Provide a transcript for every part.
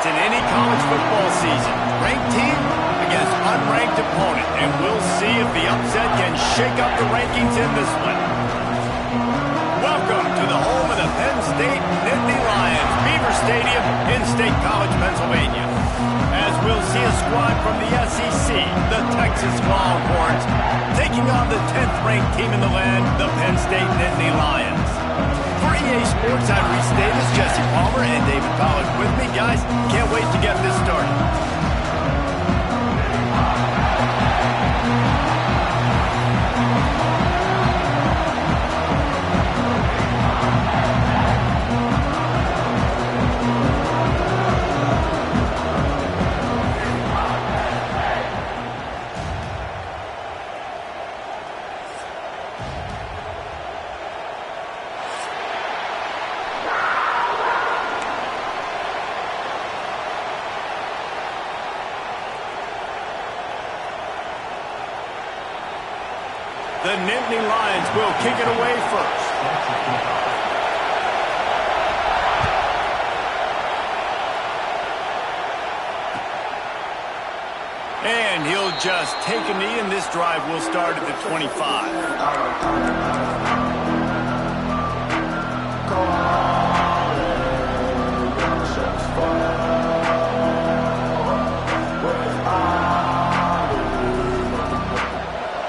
fights in any college football season. Ranked team against unranked opponent, and we'll see if the upset can shake up the rankings in this one. Welcome to the home of the Penn State Nittany Lions, Beaver Stadium in State College, Pennsylvania. As we'll see a squad from the SEC, the Texas Longhorns, taking on the 10th ranked team in the land, the Penn State Nittany Lions. For EA Sports, I'm Reese Davis, Jesse Palmer, and David Pollack with me. Guys, can't wait to get this started. The Nittany Lions will kick it away first. And he'll just take a knee, and this drive will start at the 25.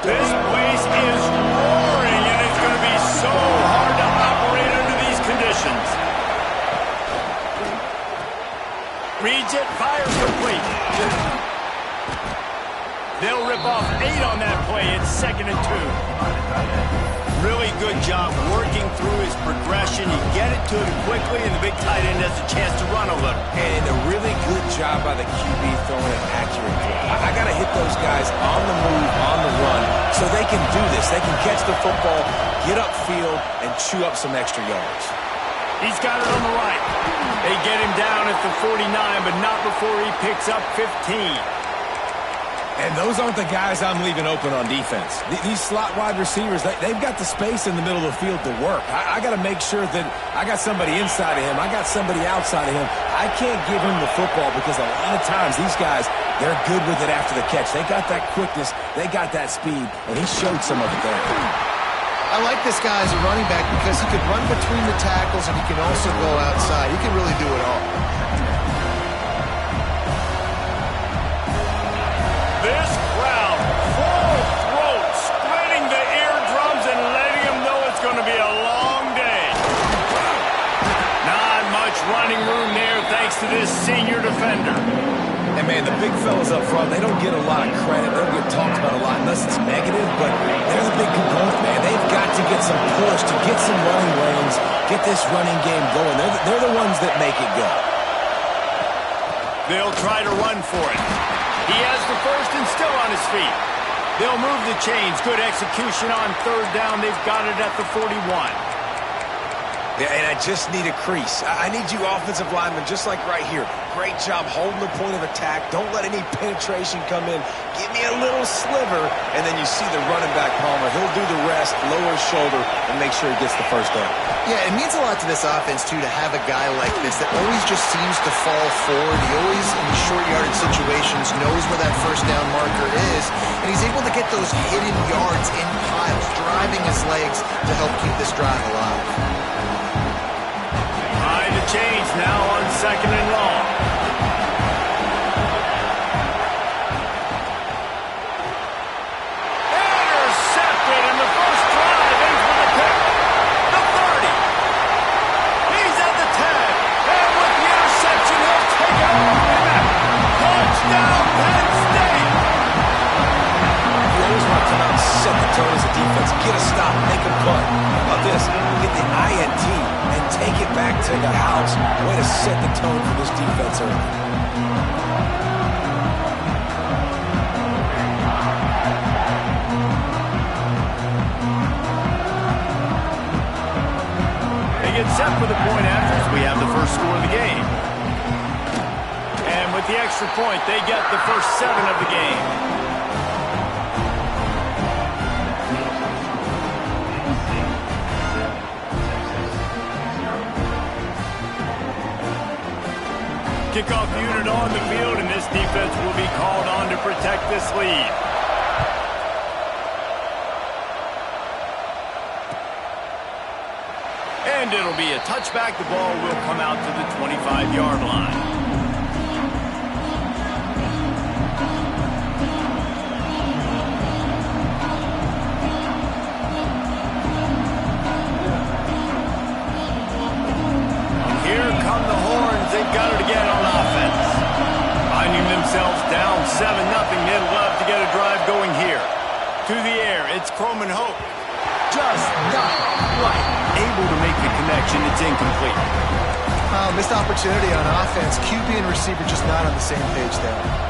This place is roaring, and it's going to be so hard to operate under these conditions. Reads it, fires complete. They'll rip off 8 on that play. It's 2nd and 2. Really good job working through his progression. You get it to him quickly, and the big tight end has a chance to run a little. And a really good job by the QB throwing an accurate throw. I got to hit those guys on the move, on the run, so they can do this. They can catch the football, get upfield, and chew up some extra yards. He's got it on the right. They get him down at the 49, but not before he picks up 15. And those aren't the guys I'm leaving open on defense. These slot wide receivers, they've got the space in the middle of the field to work. I got to make sure that I got somebody inside of him. I got somebody outside of him. I can't give him the football because a lot of times these guys, they're good with it after the catch. They got that quickness. They got that speed, and he showed some of it there. I like this guy as a running back because he could run between the tackles and he can also go outside. He can really do it all. This crowd, full throat, splitting the eardrums and letting them know it's going to be a long day. Not much running room there thanks to this senior defender. And, man, the big fellas up front, they don't get a lot of credit. They don't get talked about a lot unless it's negative, but they're the big component, man. They've got to get some push to get some running lanes, get this running game going. They're the ones that make it go. They'll try to run for it. He has the first and still on his feet. They'll move the chains. Good execution on 3rd down. They've got it at the 41. Yeah, and I just need a crease. I need you offensive linemen just like right here. Great job holding the point of attack. Don't let any penetration come in. Give me a little sliver, and then you see the running back, Palmer. He'll do the rest, lower his shoulder, and make sure he gets the first down. Yeah, it means a lot to this offense, too, to have a guy like this that always just seems to fall forward. He always, in the short yardage situations, knows where that first down marker is, and he's able to get those hidden yards in piles, driving his legs to help keep this drive alive. High the chains now on 2nd and long. Intercepted, and the first drive ends with a pick. The 30. He's at the 10. And with the interception, he'll take it all the way back. Touchdown, Penn State. You always want to come out and set the tone as a defense. Get a stop, make a punt. How about this? Get the INT and take it back to the house. Way to set the tone for this defense early. They get set for the point after as we have the first score of the game. And with the extra point, they get the first 7 of the game. Kickoff unit on the field, and this defense will be called on to protect this lead. And it'll be a touchback. The ball will come out to the 25-yard line. They've got it again on offense. Finding themselves down 7-0. They'd love to get a drive going here. To the air, it's Croman Hope. Just not quite able to make the connection. It's incomplete. Missed opportunity on offense. QB and receiver just not on the same page there.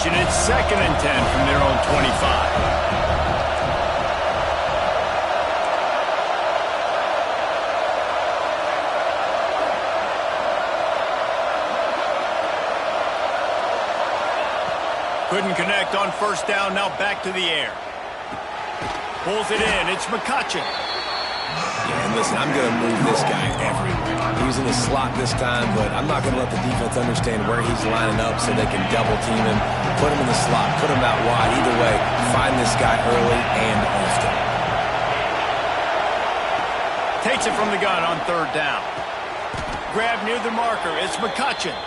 It's 2nd and 10 from their own 25. Couldn't connect on 1st down. Now back to the air. Pulls it in. It's McCutcheon. Yeah, and listen, I'm going to move this guy everywhere. He's in the slot this time, but I'm not going to let the defense understand where he's lining up so they can double team him, put him in the slot, put him out wide. Either way, find this guy early and often. Takes it from the gun on 3rd down. Grab near the marker. It's McCutcheon.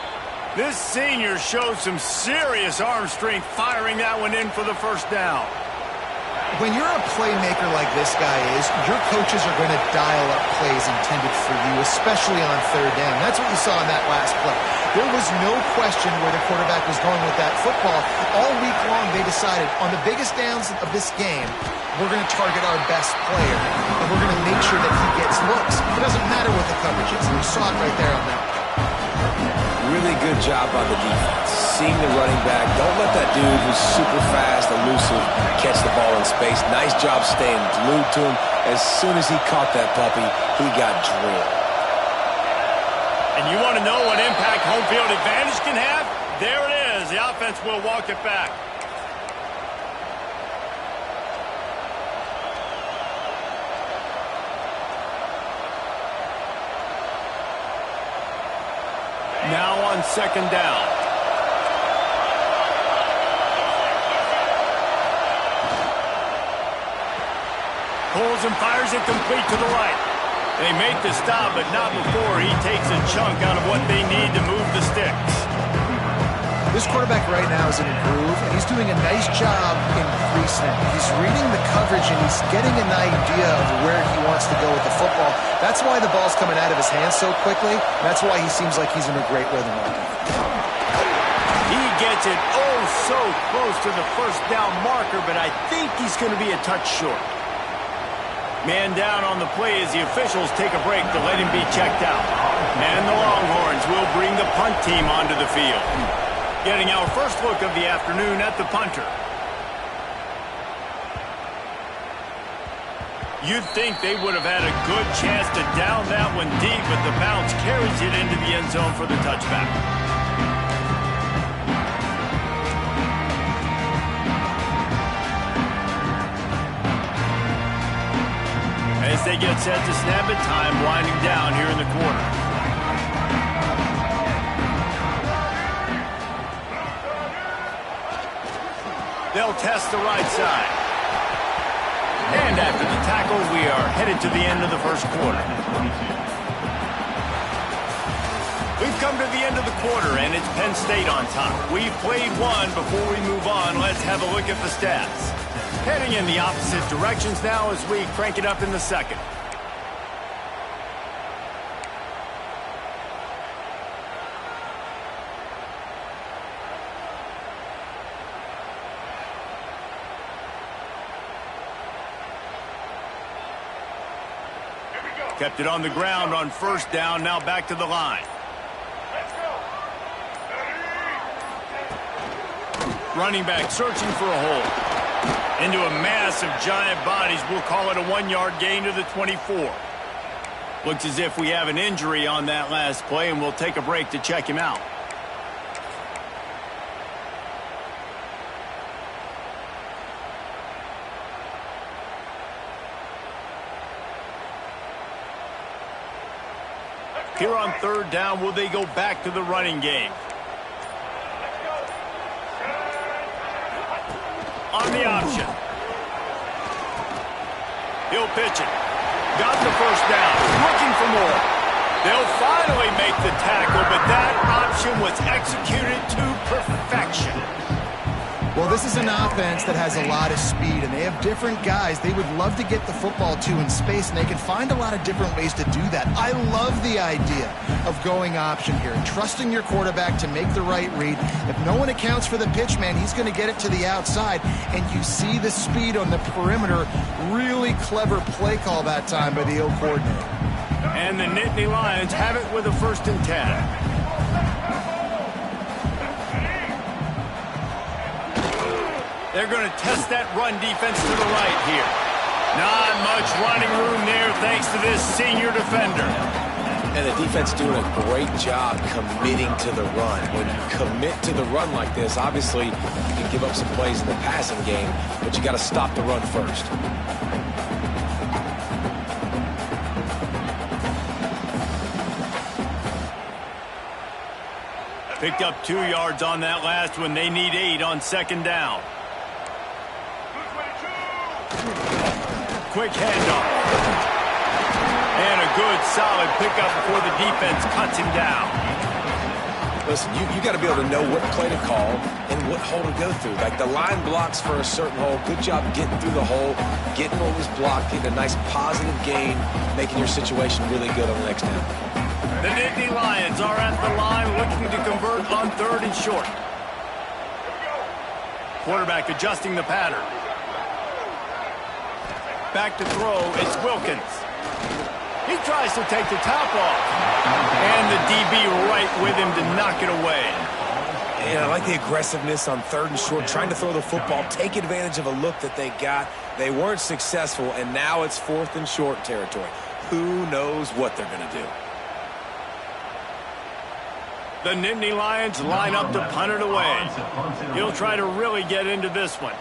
This senior shows some serious arm strength firing that one in for the 1st down. When you're a playmaker like this guy is, your coaches are going to dial up plays intended for you, especially on 3rd down. That's what you saw in that last play. There was no question where the quarterback was going with that football. All week long, they decided on the biggest downs of this game, we're going to target our best player, and we're going to make sure that he gets looks. It doesn't matter what the coverage is, and you saw it right there on that. Really good job by the defense. Seeing the running back. Don't let that dude who's super fast, elusive, catch the ball in space. Nice job staying glued to him. As soon as he caught that puppy, he got drilled. And you want to know what impact home field advantage can have? There it is. The offense will walk it back. Now on 2nd down. Pulls and fires it complete to the right. They make the stop, but not before he takes a chunk out of what they need to move the sticks. This quarterback right now is in a groove, and he's doing a nice job in pre-snap. He's reading the coverage, and he's getting an idea of where he wants to go with the football. That's why the ball's coming out of his hands so quickly. That's why he seems like he's in a great rhythm right now. He gets it oh so close to the 1st down marker, but I think he's going to be a touch short. Man down on the play as the officials take a break to let him be checked out. And the Longhorns will bring the punt team onto the field. Getting our first look of the afternoon at the punter. You'd think they would have had a good chance to down that one deep, but the bounce carries it into the end zone for the touchback. As they get set to snap it, time winding down here in the quarter. They'll test the right side. And after the tackle, we are headed to the end of the 1st quarter. We've come to the end of the quarter, and it's Penn State on top. We've played one. Before we move on, let's have a look at the stats. Heading in the opposite directions now as we crank it up in the 2nd. Kept it on the ground on 1st down, now back to the line. Running back searching for a hole. Into a mass of giant bodies, we'll call it a 1-yard gain to the 24. Looks as if we have an injury on that last play, and we'll take a break to check him out. Here on third down, will they go back to the running game? On the option. He'll pitch it. Got the first down. Looking for more. They'll finally make the tackle, but that option was executed to perfection. Well, this is an offense that has a lot of speed, and they have different guys they would love to get the football to in space, and they can find a lot of different ways to do that. I love the idea of going option here, trusting your quarterback to make the right read. If no one accounts for the pitch, man, he's going to get it to the outside, and you see the speed on the perimeter. Really clever play call that time by the O coordinator. And the Nittany Lions have it with a 1st and 10. They're going to test that run defense to the right here. Not much running room there thanks to this senior defender. And the defense doing a great job committing to the run. When you commit to the run like this, obviously you can give up some plays in the passing game, but you got to stop the run first. Picked up 2 yards on that last one. They need 8 on 2nd down. Quick handoff. And a good, solid pickup before the defense cuts him down. Listen, you got to be able to know what play to call and what hole to go through. Like the line blocks for a certain hole. Good job getting through the hole, getting what was blocked, getting a nice positive gain, making your situation really good on the next down. The Nittany Lions are at the line looking to convert on 3rd and short. Quarterback adjusting the pattern. Back to throw, it's Wilkins. He tries to take the top off. And the DB right with him to knock it away. And I like the aggressiveness on 3rd and short, trying to throw the football, take advantage of a look that they got. They weren't successful, and now it's 4th and short territory. Who knows what they're going to do? The Nittany Lions line up to punt it away. He'll try to really get into this one.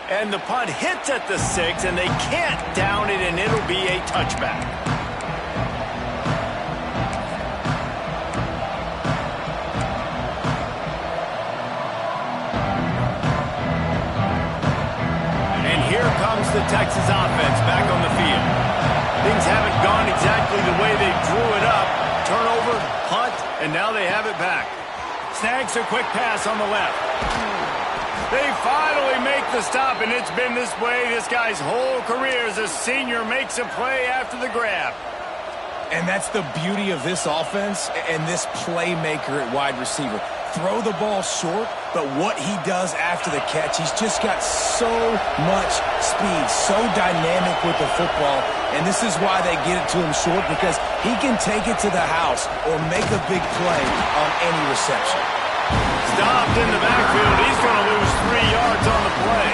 And the punt hits at the 6, and they can't down it, and it'll be a touchback. And here comes the Texas offense back on the field. Things haven't gone exactly the way they drew it up. Turnover, punt, and now they have it back. Snags a quick pass on the left. They finally make the stop, and it's been this way this guy's whole career as a senior makes a play after the grab. And that's the beauty of this offense and this playmaker at wide receiver. Throw the ball short, but what he does after the catch, he's just got so much speed, so dynamic with the football, and this is why they get it to him short, because he can take it to the house or make a big play on any reception. Stopped in the backfield. He's going to lose 3 yards on the play.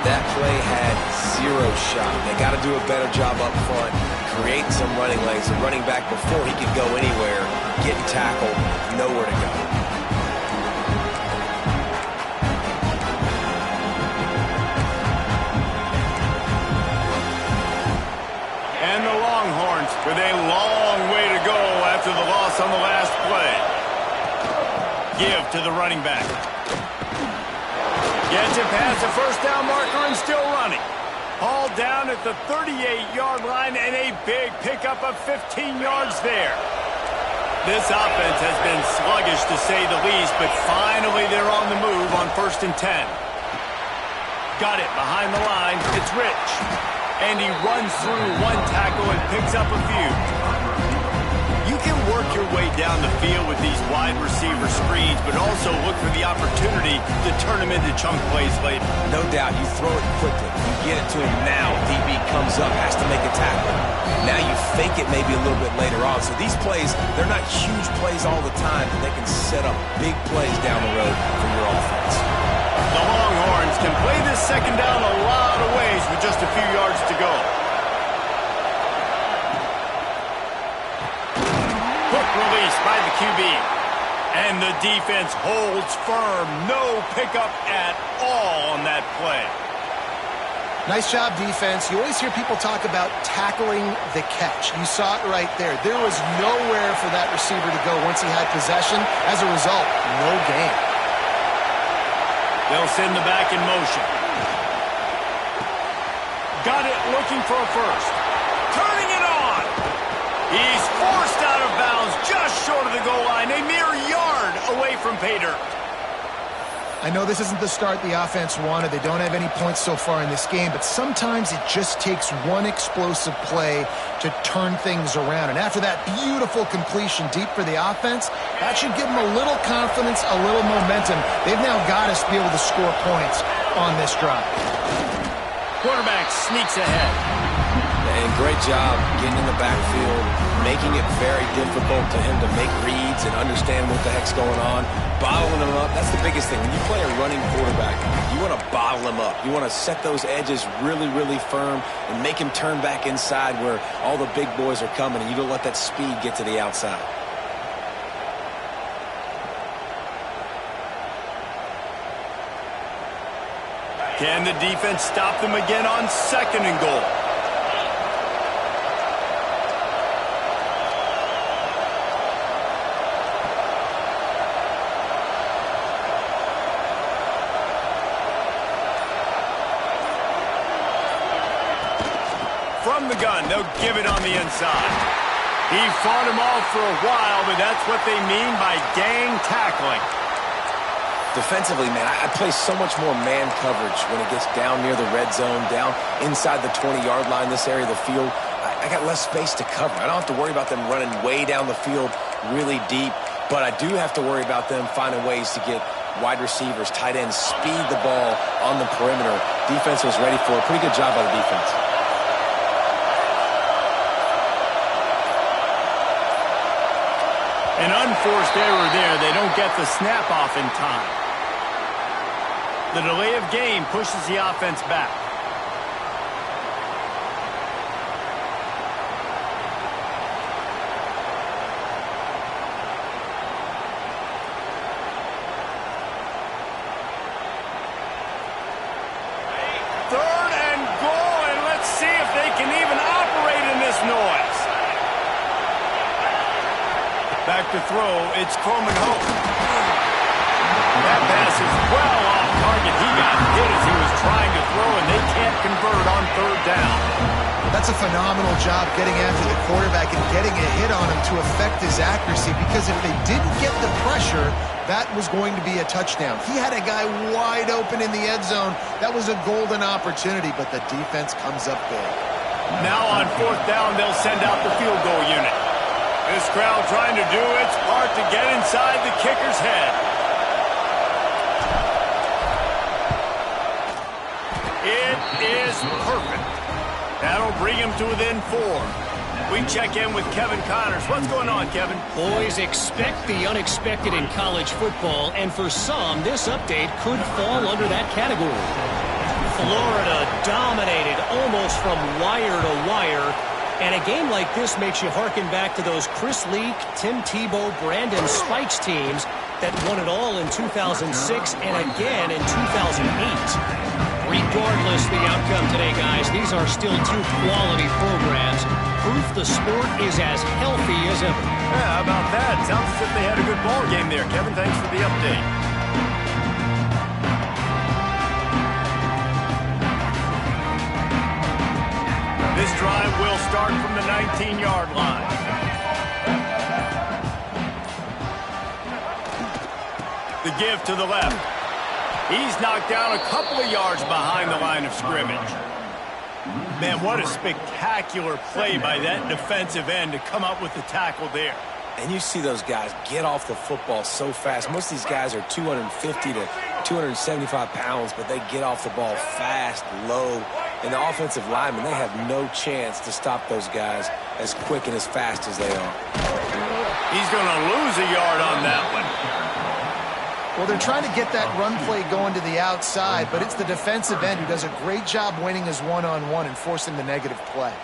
That play had 0 shot. They got to do a better job up front, create some running lanes. The running back, before he could go anywhere, getting tackled, nowhere to go. And the Longhorns with a long way to go after the loss on the last play. Give to the running back. Gets it past the first down marker and still running. Hauled down at the 38-yard line, and a big pickup of 15 yards there. This offense has been sluggish to say the least, but finally they're on the move on 1st and 10. Got it behind the line. It's Rich. And he runs through 1 tackle and picks up a few. You can work your way down the field with these wide receiver screens, but also look for the opportunity to turn them into chunk plays later. No doubt, you throw it quickly. You get it to him now. DB comes up, has to make a tackle. Now you fake it maybe a little bit later on. So these plays, they're not huge plays all the time, but they can set up big plays down the road for your offense. The Longhorns can play this 2nd down a lot of ways with just a few yards to go. Release by the QB. And the defense holds firm. No pickup at all on that play. Nice job, defense. You always hear people talk about tackling the catch. You saw it right there. There was nowhere for that receiver to go once he had possession. As a result, no gain. They'll send the back in motion. Got it, looking for a first. Turning it on. He's forced out of bounds just short of the goal line, a mere yard away from pay dirt. I know this isn't the start the offense wanted. They don't have any points so far in this game, but sometimes it just takes one explosive play to turn things around. And after that beautiful completion deep for the offense, that should give them a little confidence, a little momentum. They've now got us to be able to score points on this drive. Quarterback sneaks ahead. And great job getting in the backfield, making it very difficult to him to make reads and understand what the heck's going on, bottling him up. That's the biggest thing. When you play a running quarterback, you want to bottle him up. You want to set those edges really, really firm and make him turn back inside where all the big boys are coming, and you don't let that speed get to the outside. Can the defense stop them again on 2nd and goal? From the gun, they'll give it on the inside. He fought him off for a while, but that's what they mean by gang tackling. Defensively, man, I play so much more man coverage when it gets down near the red zone, down inside the 20-yard line, this area of the field. I got less space to cover. I don't have to worry about them running way down the field really deep, but I do have to worry about them finding ways to get wide receivers, tight ends, speed the ball on the perimeter. Defense was ready for a pretty good job by the defense. An unforced error there. They don't get the snap off in time. The delay of game pushes the offense back. Third and goal, and let's see if they can even operate in this noise. Back to throw, it's Coleman Hope. That pass is well off target. He got hit as he was trying to throw, and they can't convert on 3rd down. That's a phenomenal job getting after the quarterback and getting a hit on him to affect his accuracy, because if they didn't get the pressure, that was going to be a touchdown. He had a guy wide open in the end zone. That was a golden opportunity, but the defense comes up big. Now on 4th down, they'll send out the field goal unit. This crowd trying to do its part to get inside the kicker's head. It is perfect. That'll bring him to within 4. We check in with Kevin Connors. What's going on, Kevin? Boys, expect the unexpected in college football, and for some, this update could fall under that category. Florida dominated almost from wire to wire. And a game like this makes you hearken back to those Chris Leak, Tim Tebow, Brandon Spikes teams that won it all in 2006 and again in 2008. Regardless the outcome today, guys, these are still 2 quality programs. Proof the sport is as healthy as ever. Yeah, how about that? Sounds as if they had a good ball game there. Kevin, thanks for the update. This drive will start from the 19-yard line. The give to the left. He's knocked down a couple of yards behind the line of scrimmage. Man, what a spectacular play by that defensive end to come up with the tackle there. And you see those guys get off the football so fast. Most of these guys are 250 to 275 pounds, but they get off the ball fast, low. And the offensive linemen, they have no chance to stop those guys as quick and as fast as they are. He's going to lose a yard on that one. Well, they're trying to get that run play going to the outside, but it's the defensive end who does a great job winning his one-on-one and forcing the negative play.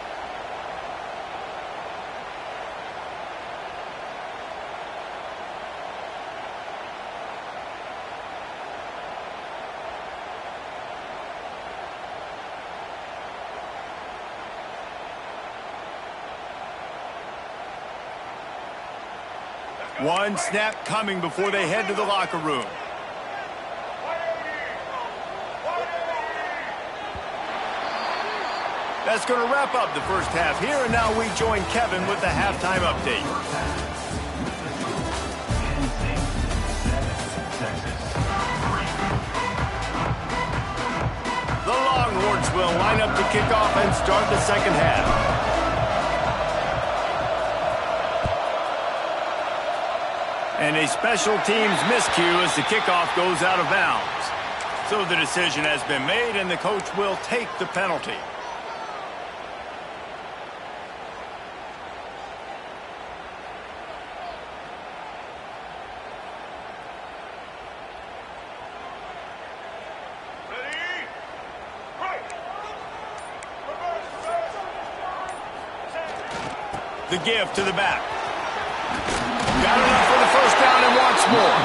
One snap coming before they head to the locker room. That's going to wrap up the first half here, and now we join Kevin with the halftime update. The Longhorns will line up to kick off and start the second half. And a special teams miscue as the kickoff goes out of bounds. So the decision has been made, and the coach will take the penalty. The give to the back. Got enough for the first down and wants more.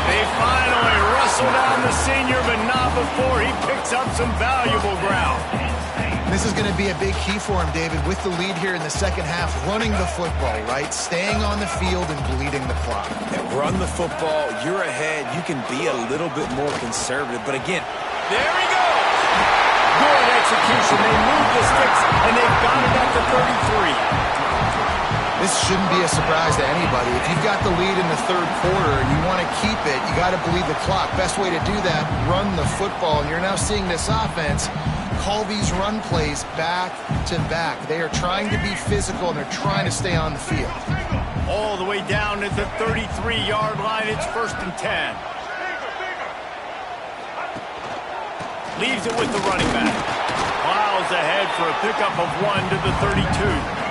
They finally wrestle down the senior, but not before he picks up some valuable ground. This is going to be a big key for him, David, with the lead here in the second half, running the football, right? Staying on the field and bleeding the clock. Yeah, run the football. You're ahead. You can be a little bit more conservative. But again, there he goes. Good execution. They move the sticks, and they've got it at the 33. This shouldn't be a surprise to anybody. If you've got the lead in the third quarter and you want to keep it, you got to bleed the clock. Best way to do that, run the football. And you're now seeing this offense call these run plays back to back. They are trying to be physical, and they're trying to stay on the field. All the way down at the 33-yard line. It's 1st and 10. Leaves it with the running back. Plows ahead for a pickup of 1 to the 32.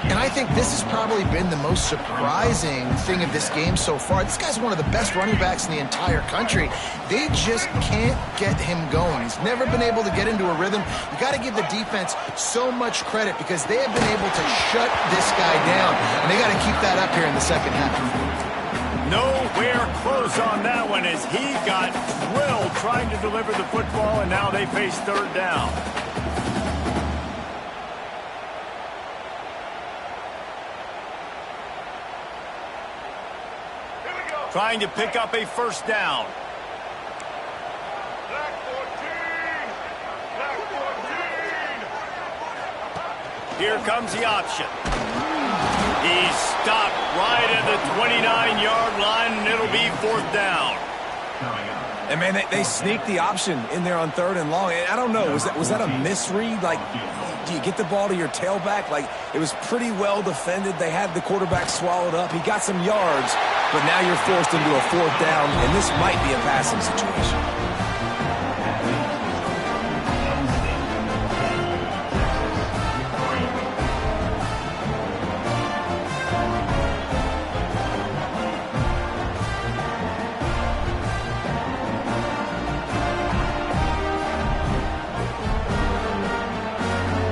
And I think this has probably been the most surprising thing of this game so far. This guy's one of the best running backs in the entire country. They just can't get him going. He's never been able to get into a rhythm. You got to give the defense so much credit because they have been able to shut this guy down. And they got to keep that up here in the second half. Nowhere close on that one as he got drilled trying to deliver the football, and now they face third down. Trying to pick up a first down. Black 14. Black 14. Here comes the option. He's stopped right at the 29-yard line, and it'll be 4th down. and man, they sneaked the option in there on 3rd and long. And I don't know, was that a misread? Like, do you get the ball to your tailback? Like, it was pretty well defended. They had the quarterback swallowed up. He got some yards, but now you're forced into a 4th down, and this might be a passing situation.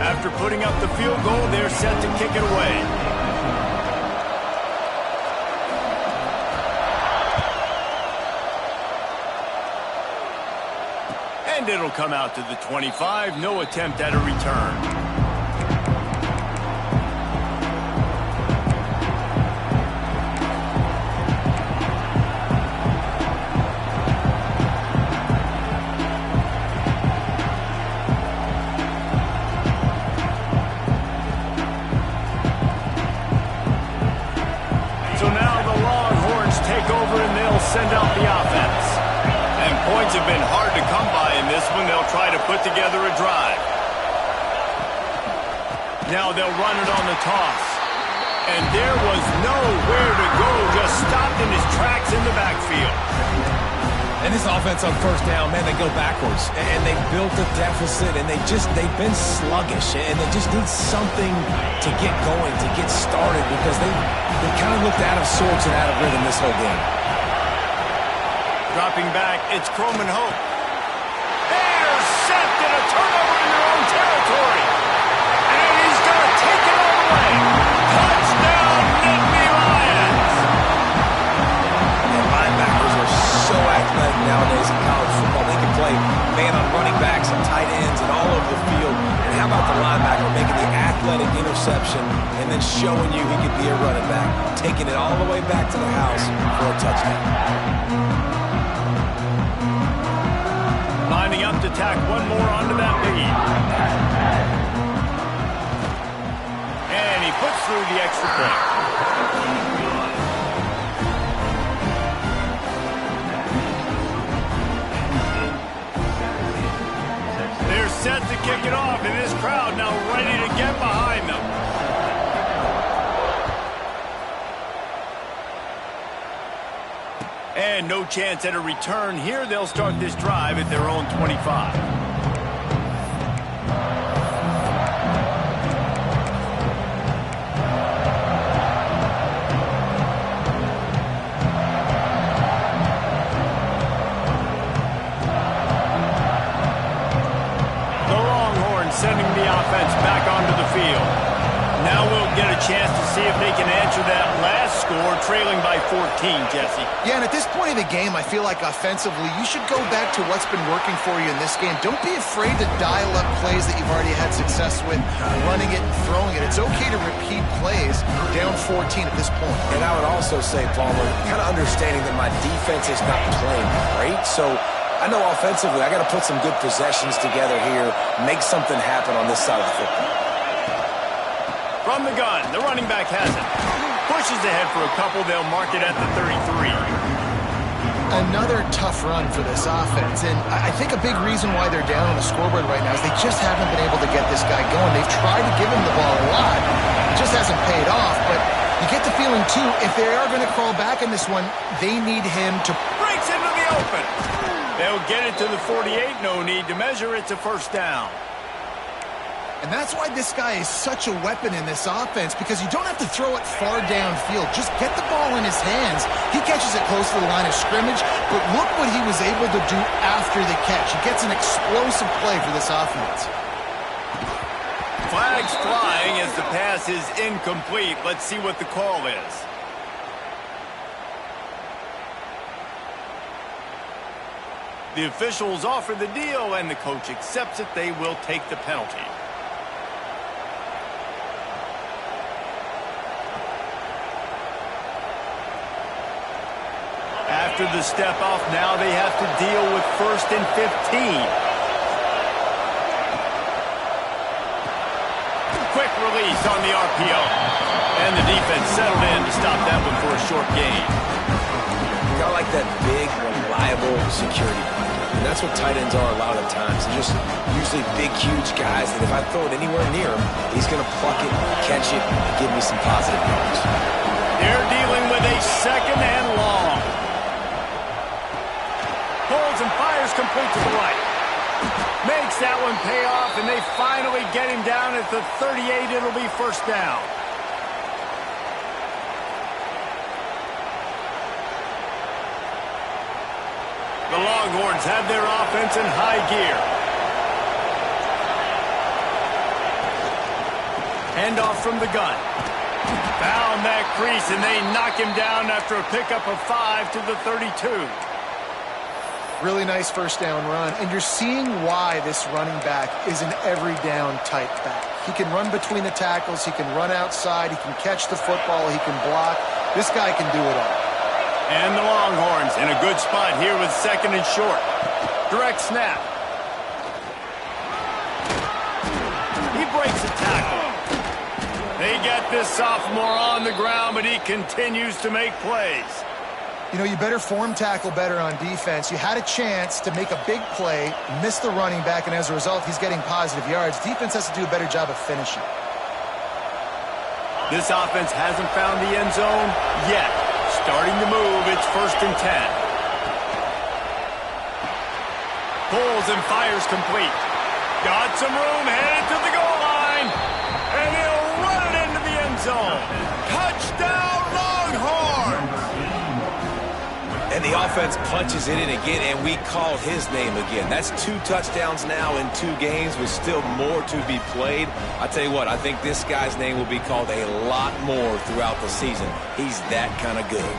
After putting up the field goal, they're set to kick it away. And it'll come out to the 25. No attempt at a return. Send out the offense. And points have been hard to come by in this one. They'll try to put together a drive. Now they'll run it on the toss. And there was nowhere to go, just stopped in his tracks in the backfield. And this offense on 1st down, man, they go backwards. And they built a deficit, and they've been sluggish. And they just need something to get going, to get started, because they kind of looked out of sorts and out of rhythm this whole game. Dropping back, it's Croman Hope. Intercepted, a turnover in their own territory. And he's going to take it all the way. Touchdown, Nittany Lions. And linebackers are so athletic nowadays in college football. They can play man on running backs and tight ends and all over the field. And how about the linebacker making the athlete athletic interception and then showing you he could be a running back, taking it all the way back to the house for a touchdown. Lining up to tack one more onto that lead. And he puts through the extra point. They're set to kick it off, and this crowd now ready to get behind them. And no chance at a return here. They'll start this drive at their own 25. Sending the offense back onto the field. Now we'll get a chance to see if they can answer that last score, trailing by 14, Jesse. Yeah, and at this point of the game, I feel like offensively, you should go back to what's been working for you in this game. Don't be afraid to dial up plays that you've already had success with, running it and throwing it. It's okay to repeat plays down 14 at this point. And I would also say, Palmer, kind of understanding that my defense is not playing great, so I know offensively I got to put some good possessions together here, make something happen on this side of the football. From the gun, the running back has it. Pushes ahead for a couple. They'll mark it at the 33. Another tough run for this offense, and I think a big reason why they're down on the scoreboard right now is they just haven't been able to get this guy going. They've tried to give him the ball a lot. It just hasn't paid off, but you get the feeling, too, if they are going to crawl back in this one, they need him to breaks into the open. They'll get it to the 48. No need to measure. It's a first down. And that's why this guy is such a weapon in this offense, because you don't have to throw it far downfield. Just get the ball in his hands. He catches it close to the line of scrimmage, but look what he was able to do after the catch. He gets an explosive play for this offense. Flags flying as the pass is incomplete. Let's see what the call is. The officials offer the deal, and the coach accepts it. They will take the penalty. After the step off, now they have to deal with 1st and 15. Quick release on the RPO. And the defense settled in to stop that one for a short gain. You got like that big, reliable security blanket. And that's what tight ends are a lot of times. They're just usually big, huge guys that if I throw it anywhere near him, he's going to pluck it, catch it, and give me some positive yards. They're dealing with a 2nd and long. Pulls and fires complete to the right. Makes that one pay off, and they finally get him down at the 38. It'll be first down. The Longhorns have their offense in high gear. Handoff from the gun. Found that crease, and they knock him down after a pickup of 5 to the 32. Really nice first down run, and you're seeing why this running back is an every down type back. He can run between the tackles, he can run outside, he can catch the football, he can block. This guy can do it all. And the Longhorns in a good spot here with 2nd and short. Direct snap. He breaks a tackle. They get this sophomore on the ground, but he continues to make plays. You know, you better form tackle better on defense. You had a chance to make a big play, miss the running back, and as a result, he's getting positive yards. Defense has to do a better job of finishing. This offense hasn't found the end zone yet. Starting to move, it's 1st and 10. Pulls and fires complete. Got some room, headed to the goal line. And he'll run it into the end zone. Touchdown, Longhorns! And the offense punches it in again, and we called his name again. That's 2 touchdowns now in 2 games with still more to be played. I tell you what, I think this guy's name will be called a lot more throughout the season. He's that kind of good.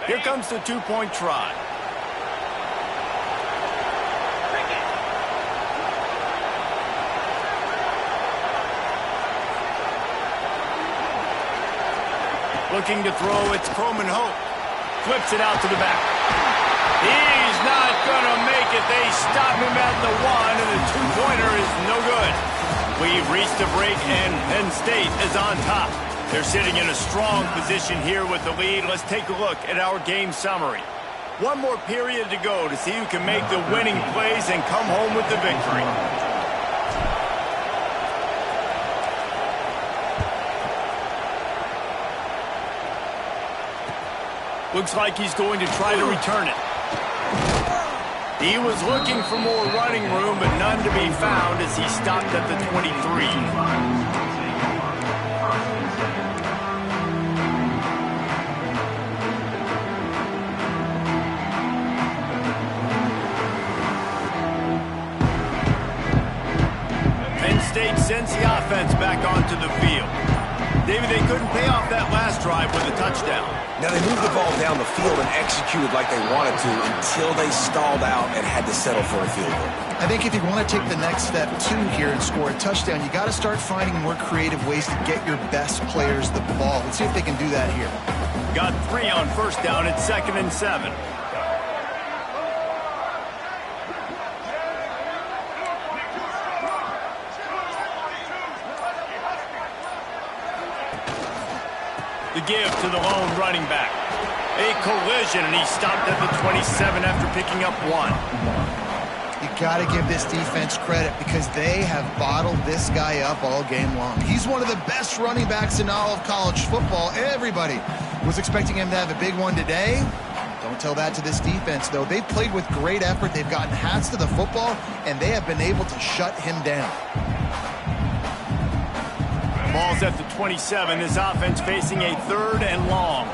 Here comes the two-point try. Looking to throw, it's Croman Hope. Flips it out to the back. He's not going to make it. They stop him at the 1, and the two-pointer is no good. We've reached a break, and Penn State is on top. They're sitting in a strong position here with the lead. Let's take a look at our game summary. One more period to go to see who can make the winning plays and come home with the victory. Looks like he's going to try to return it. He was looking for more running room, but none to be found as he stopped at the 23. Penn State sends the offense back onto the field. David, they couldn't pay off that last drive with a touchdown. Now, they moved the ball down the field and executed like they wanted to until they stalled out and had to settle for a field goal. I think if you want to take the next step, too, here and score a touchdown, you got to start finding more creative ways to get your best players the ball. Let's see if they can do that here. Got 3 on first down at 2nd and 7. The give to the lone running back. A collision, and he stopped at the 27 after picking up 1. You got to give this defense credit because they have bottled this guy up all game long. He's one of the best running backs in all of college football. Everybody was expecting him to have a big one today. Don't tell that to this defense, though. They've played with great effort. They've gotten hats to the football, and they have been able to shut him down. Ball's at the 27. This offense facing a 3rd and long.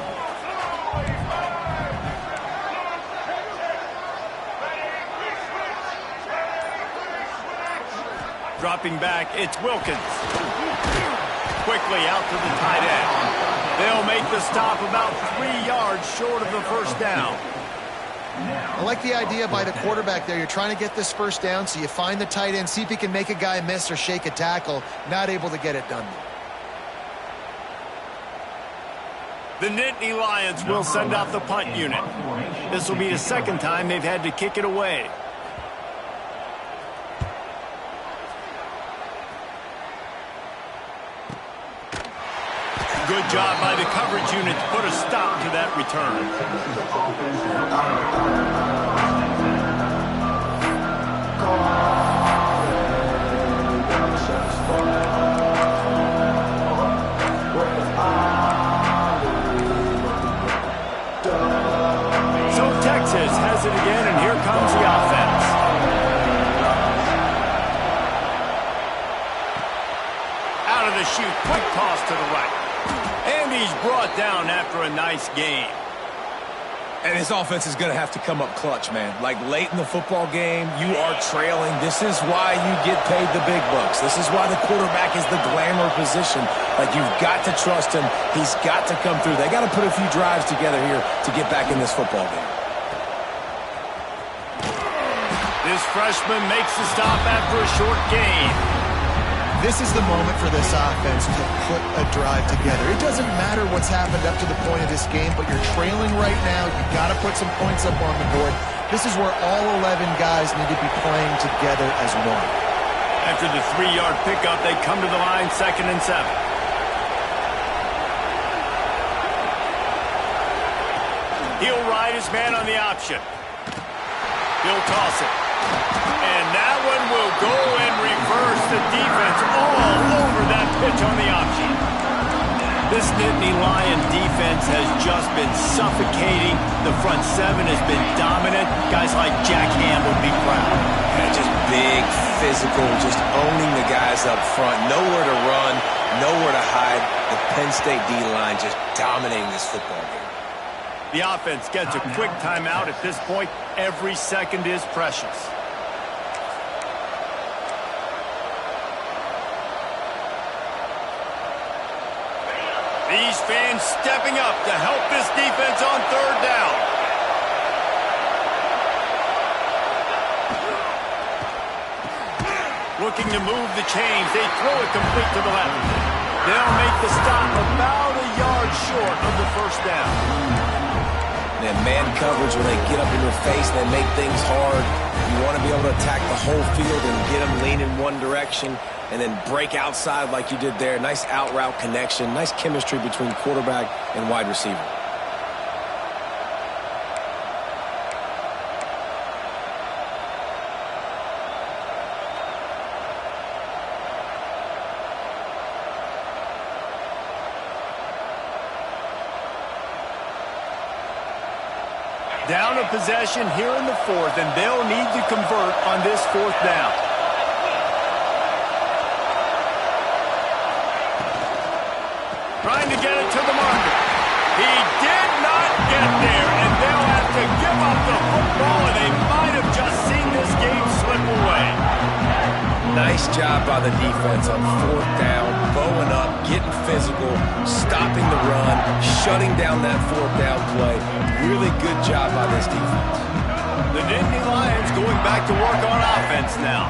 Dropping back, it's Wilkins. Quickly out to the tight end. They'll make the stop about 3 yards short of the first down. I like the idea by the quarterback there. You're trying to get this first down, so you find the tight end, see if he can make a guy miss or shake a tackle. Not able to get it done. The Nittany Lions will send out the punt unit. This will be the 2nd time they've had to kick it away. Good job by the coverage unit to put a stop to that return. So Texas has it again, and here comes the offense. Out of the chute, quick toss to the right. And he's brought down after a nice game. And his offense is going to have to come up clutch, man. Like late in the football game, you are trailing. This is why you get paid the big bucks. This is why the quarterback is the glamour position. Like, you've got to trust him. He's got to come through. They got to put a few drives together here to get back in this football game. This freshman makes the stop after a short gain. This is the moment for this offense to put a drive together. It doesn't matter what's happened up to the point of this game, but you're trailing right now. You've got to put some points up on the board. This is where all 11 guys need to be playing together as one. After the 3-yard pickup, they come to the line 2nd and 7. He'll ride his man on the option. He'll toss it. And that one will go and reverse the defense all over that pitch on the option. This Nittany Lion defense has just been suffocating. The front 7 has been dominant. Guys like Jack Ham would be proud. Yeah, just big, physical, just owning the guys up front. Nowhere to run, nowhere to hide. The Penn State D-line just dominating this football game. The offense gets a quick timeout at this point. Every second is precious. These fans stepping up to help this defense on third down. Looking to move the chains. They throw it complete to the left. They'll make the stop about a yard short of the first down. And man coverage, when they get up in your face and they make things hard, you want to be able to attack the whole field and get them leaning one direction and then break outside like you did there. Nice out route connection, nice chemistry between quarterback and wide receiver. Down a possession here in the fourth, and they'll need to convert on this fourth down. Trying to get it to the marker. He did not get there, and they'll have to give up the football, and they might have just seen this game slip away. Nice job by the defense on fourth down, bowing up, getting physical, stopping the run, shutting down that fourth down play. Really good job by this defense. The Nittany Lions going back to work on offense now.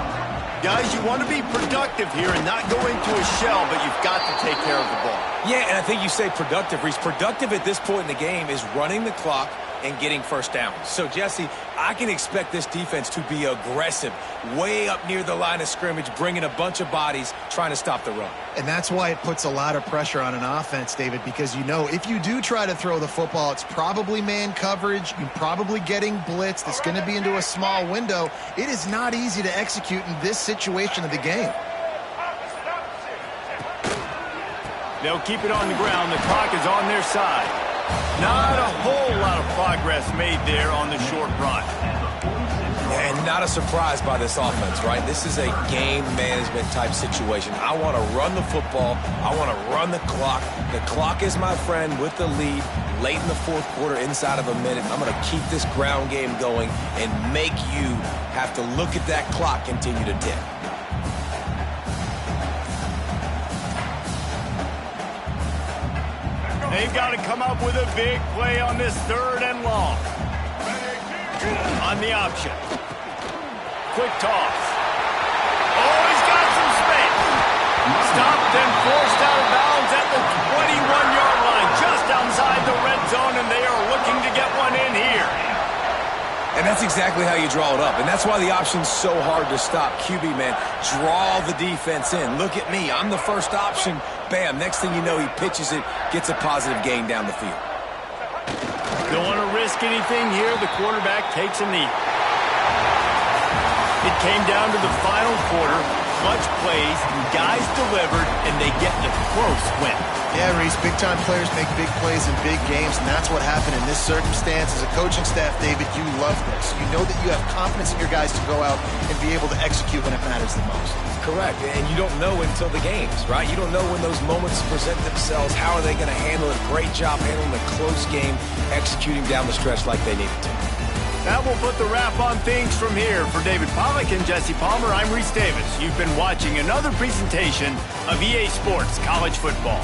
Guys, you want to be productive here and not go into a shell, but you've got to take care of the ball. Yeah, and I think you say productive, Reese. Productive at this point in the game is running the clock and getting first down. So, Jesse, I can expect this defense to be aggressive, way up near the line of scrimmage, bringing a bunch of bodies, trying to stop the run. And that's why it puts a lot of pressure on an offense, David, because you know if you do try to throw the football, it's probably man coverage. You're probably getting blitzed. It's going to be into a small window. It is not easy to execute in this situation of the game. They'll keep it on the ground. The clock is on their side. Not a whole lot of progress made there on the short run. And not a surprise by this offense, right? This is a game management type situation. I want to run the football. I want to run the clock. The clock is my friend with the lead late in the fourth quarter, inside of a minute. I'm going to keep this ground game going and make you have to look at that clock continue to tick. They've got to come up with a big play on this third and long. On the option. Quick toss. Oh, he's got some space. Stopped and forced out of bounds at the 21-yard line, just outside the red zone, and they are looking to get one in here. And that's exactly how you draw it up. And that's why the option's so hard to stop. QB, man, draw the defense in. Look at me. I'm the first option. Bam. Next thing you know, he pitches it, gets a positive gain down the field. Don't want to risk anything here. The quarterback takes a knee. It came down to the final quarter. Clutch plays, guys delivered, and they get the close win. Yeah, Reese, big-time players make big plays in big games, and that's what happened in this circumstance. As a coaching staff, David, you love this. You know that you have confidence in your guys to go out and be able to execute when it matters the most. Correct, and you don't know until the games, right? You don't know when those moments present themselves. How are they going to handle it? Great job handling the close game, executing down the stretch like they needed to. That will put the wrap on things from here. For David Pollack and Jesse Palmer, I'm Reese Davis. You've been watching another presentation of EA Sports College Football.